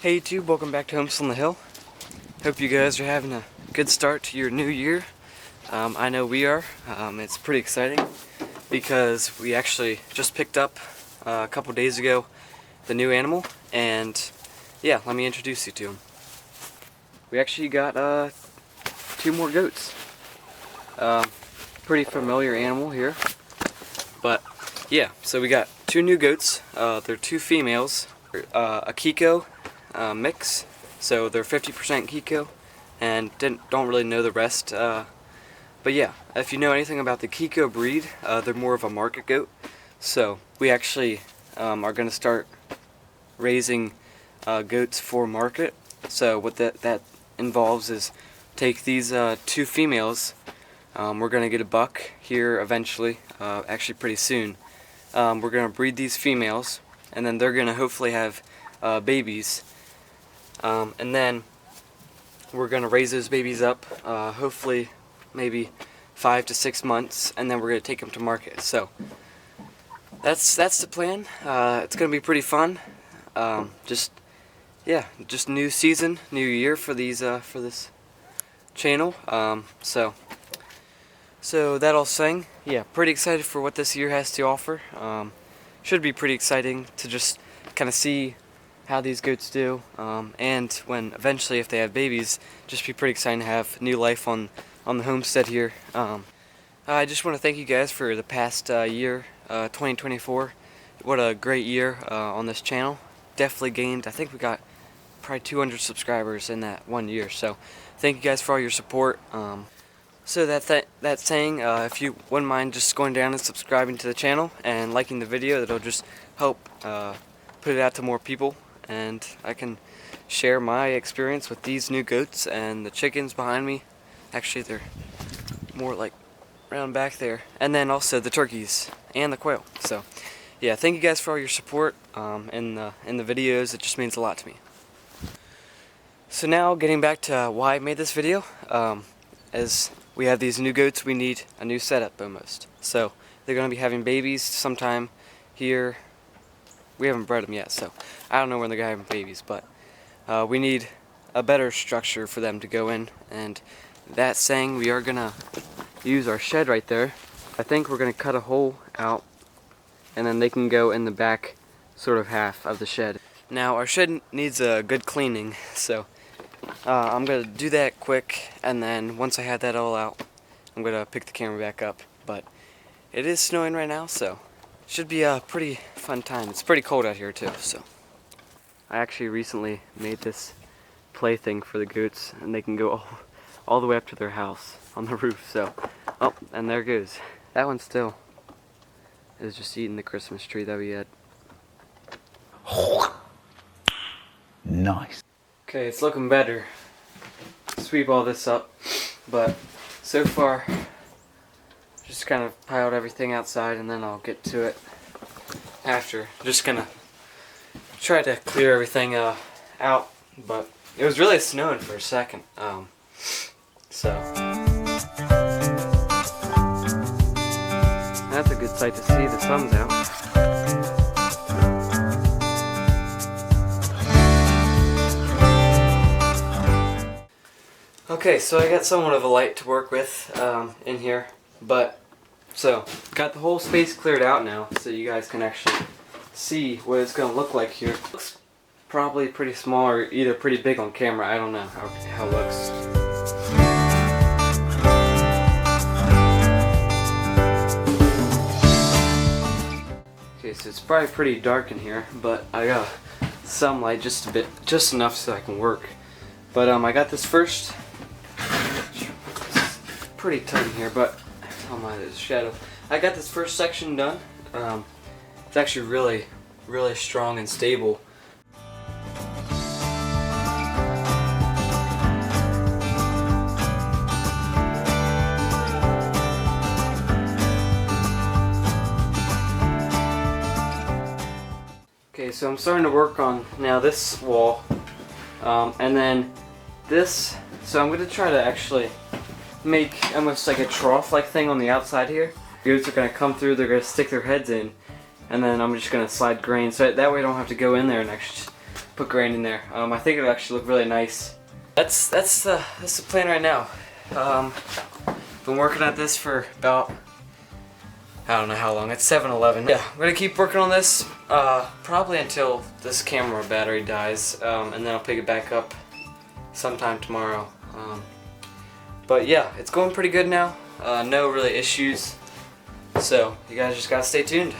Hey YouTube, welcome back to Homestead on the Hill. Hope you guys are having a good start to your new year. I know we are. It's pretty exciting because we actually just picked up a couple days ago the new animal, and yeah, let me introduce you to him. We actually got 2 more goats. Pretty familiar animal here, but yeah, so we got 2 new goats. They're 2 females, a Kiko mix, so they're 50% Kiko, and don't really know the rest. But yeah, if you know anything about the Kiko breed, they're more of a market goat. So we actually are going to start raising goats for market. So what that involves is take these 2 females. We're going to get a buck here eventually, actually pretty soon. We're going to breed these females, and then they're going to hopefully have babies. And then we're going to raise those babies up, hopefully maybe 5 to 6 months, and then we're going to take them to market. So that's the plan. It's going to be pretty fun. Just new season, new year for these for this channel. So that all saying, yeah, pretty excited for what this year has to offer. Should be pretty exciting to just kind of see how these goats do, and when eventually, if they have babies, just be pretty exciting to have new life on the homestead here. I just want to thank you guys for the past year, 2024. What a great year on this channel. Definitely gained, I think we got probably 200 subscribers in that 1 year, so thank you guys for all your support. So that saying, if you wouldn't mind just going down and subscribing to the channel and liking the video, that'll just help put it out to more people, and I can share my experience with these new goats and the chickens behind me. Actually, they're more like around back there, and then also the turkeys and the quail. So yeah, thank you guys for all your support in the videos. It just means a lot to me. So now getting back to why I made this video, as we have these new goats, we need a new setup almost. So they're going to be having babies sometime here. We haven't bred them yet, so I don't know when they're going to have babies, but we need a better structure for them to go in. And that saying, we are going to use our shed right there. I think we're going to cut a hole out, and then they can go in the back sort of half of the shed. Now our shed needs a good cleaning, so I'm going to do that quick, and then once I have that all out, I'm going to pick the camera back up. But it is snowing right now, so should be a pretty fun time. It's pretty cold out here too, so. I actually recently made this plaything for the goats, and they can go all the way up to their house on the roof. So, oh, and there goes. That one still is just eating the Christmas tree that we had. Nice. Okay, it's looking better. Sweep all this up, but so far, just kind of piled everything outside, and then I'll get to it after. Just gonna try to clear everything out, but it was really snowing for a second. So that's a good sight to see. The sun's out. Okay, so I got somewhat of a light to work with in here, but so got the whole space cleared out now, so you guys can actually see what it's going to look like here. It looks probably pretty small or either pretty big on camera. I don't know how it looks. Okay, so it's probably pretty dark in here, but I got some light, just enough so I can work. But I got this first. Pretty tight in here, but oh my, there's a shadow. I got this first section done. It's actually really strong and stable. Okay, so I'm starting to work on now this wall, and then this. So I'm going to try to actually make almost like a trough-like thing on the outside here. Goats are going to come through, they're going to stick their heads in, and then I'm just going to slide grain, so that way I don't have to go in there and actually put grain in there. I think it'll actually look really nice. That's the plan right now. Been working at this for about, I don't know how long. It's 7-11. Yeah, I'm gonna keep working on this probably until this camera battery dies, and then I'll pick it back up sometime tomorrow. But yeah, it's going pretty good now. No really issues. So you guys just gotta stay tuned.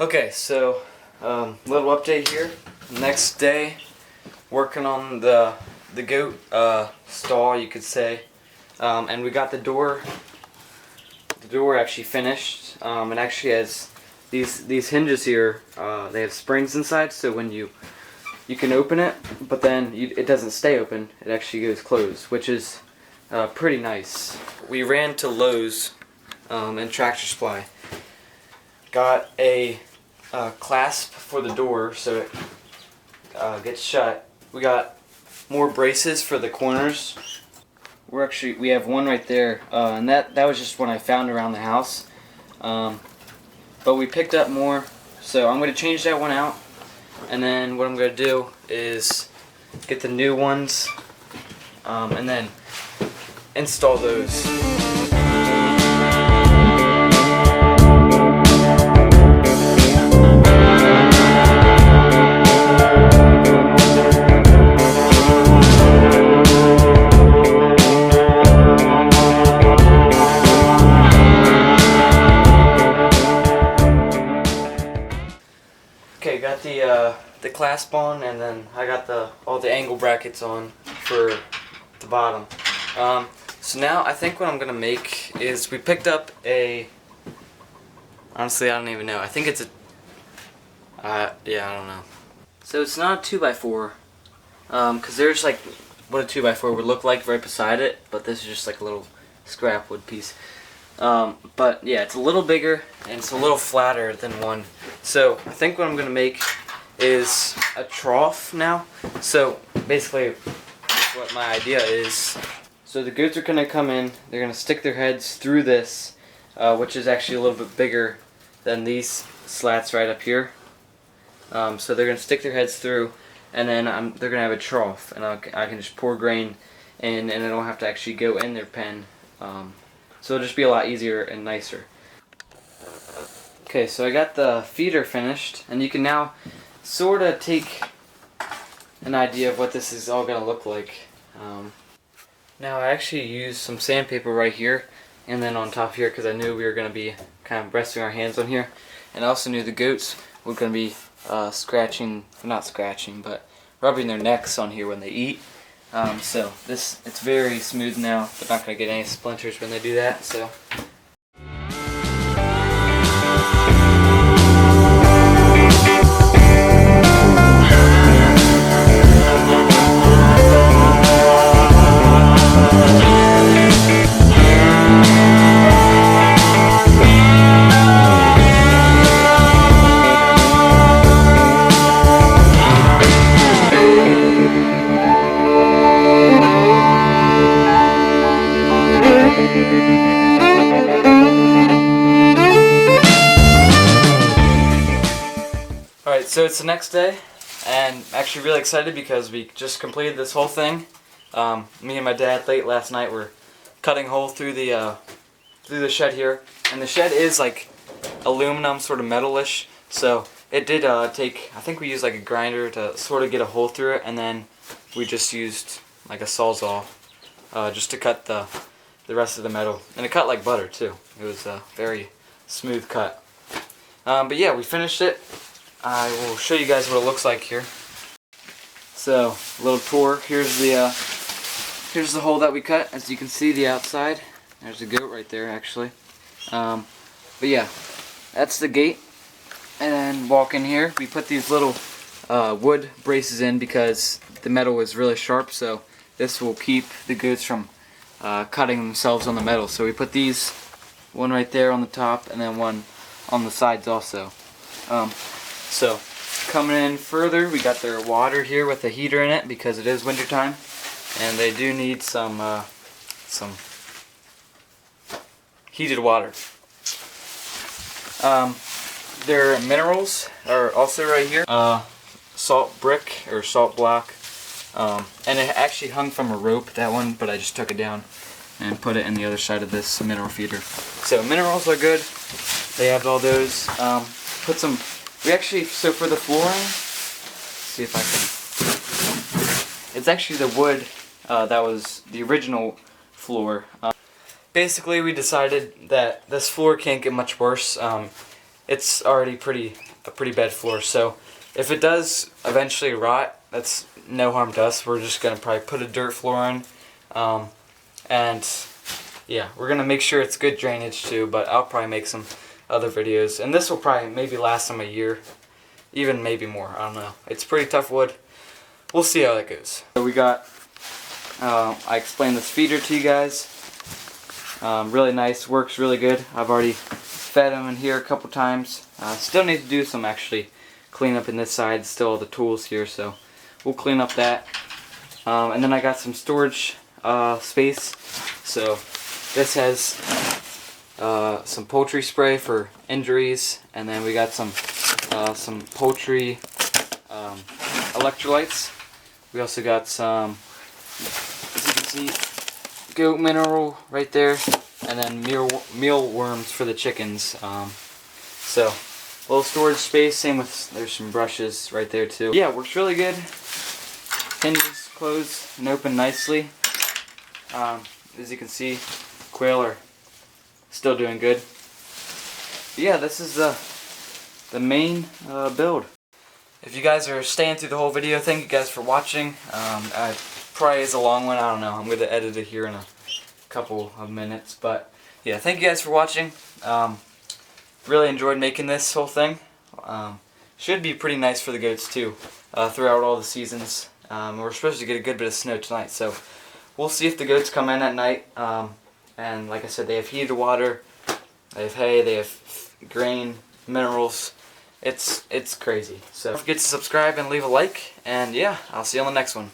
Okay, so little update here. Next day, working on the goat stall, you could say, and we got the door actually finished. It actually has these hinges here. They have springs inside, so when you can open it, but then it doesn't stay open. It actually goes closed, which is pretty nice. We ran to Lowe's and Tractor Supply. Got a clasp for the door so it gets shut. We got more braces for the corners. We have one right there, and that was just one I found around the house. But we picked up more, so I'm going to change that one out, and then what I'm going to do is get the new ones, and then install those. Okay, got the clasp on, and then I got all the angle brackets on for the bottom. So now I think what I'm gonna make is we picked up honestly I don't even know. I think it's yeah, I don't know. So it's not a 2x4, cause there's like what a 2x4 would look like right beside it, but this is just like a little scrap wood piece. But yeah, it's a little bigger and it's a little flatter than one. So I think what I'm going to make is a trough now. So basically what my idea is, so the goats are going to come in, they're going to stick their heads through this, which is actually a little bit bigger than these slats right up here. So they're going to stick their heads through, and then they're going to have a trough, and I can just pour grain in, and I don't have to actually go in their pen. So it'll just be a lot easier and nicer. Okay, so I got the feeder finished, and you can now sort of take an idea of what this is all going to look like. Now I actually used some sandpaper right here, and then on top here, because I knew we were going to be kind of resting our hands on here, and I also knew the goats were going to be not scratching, but rubbing their necks on here when they eat. So it's very smooth now. They're not going to get any splinters when they do that. So. Alright, so it's the next day, and I'm actually really excited because we just completed this whole thing. Me and my dad late last night were cutting a hole through the shed here, and the shed is like aluminum, sort of metalish, so it did take, I think we used like a grinder to sort of get a hole through it, and then we just used like a Sawzall just to cut the rest of the metal, and it cut like butter too. It was a very smooth cut. But yeah, we finished it. I will show you guys what it looks like here. So, a little tour. Here's the hole that we cut. As you can see, the outside. There's a goat right there, actually. But yeah, that's the gate. And then walk in here. We put these little wood braces in because the metal is really sharp, so this will keep the goats from cutting themselves on the metal. So we put these, one right there on the top and then one on the sides also. So coming in further, we got their water here with a heater in it because it is winter time, and they do need some heated water. Their minerals are also right here. Salt brick or salt block, and it actually hung from a rope, that one, but I just took it down and put it in the other side of this mineral feeder. So minerals are good. They have all those. Put some. We actually, so for the flooring, let's see if I can. It's actually the wood that was the original floor. Basically, we decided that this floor can't get much worse. It's already a pretty bad floor, so if it does eventually rot, that's no harm to us. We're just gonna probably put a dirt floor in, and yeah, we're gonna make sure it's good drainage too. But I'll probably make some other videos, and this will probably maybe last them a year, even maybe more. I don't know. It's pretty tough wood. We'll see how that goes. So we got. I explained this feeder to you guys. Really nice. Works really good. I've already fed them in here a couple times. Still need to do some actually clean up in this side. Still all the tools here, so we'll clean up that. And then I got some storage space. So this has some poultry spray for injuries, and then we got some poultry electrolytes. We also got some, as you can see, goat mineral right there, and then mealworms for the chickens. So little storage space. Same with, there's some brushes right there too. Yeah, works really good. Hinges close and open nicely. As you can see, quail are still doing good. But yeah, this is the main build. If you guys are staying through the whole video, thank you guys for watching. Probably is a long one, I don't know. I'm going to edit it here in a couple of minutes. But yeah, thank you guys for watching. Really enjoyed making this whole thing. Should be pretty nice for the goats too, throughout all the seasons. We're supposed to get a good bit of snow tonight, so we'll see if the goats come in at night. And like I said, they have heated water, they have hay, they have grain, minerals. It's crazy. So don't forget to subscribe and leave a like, and yeah, I'll see you on the next one.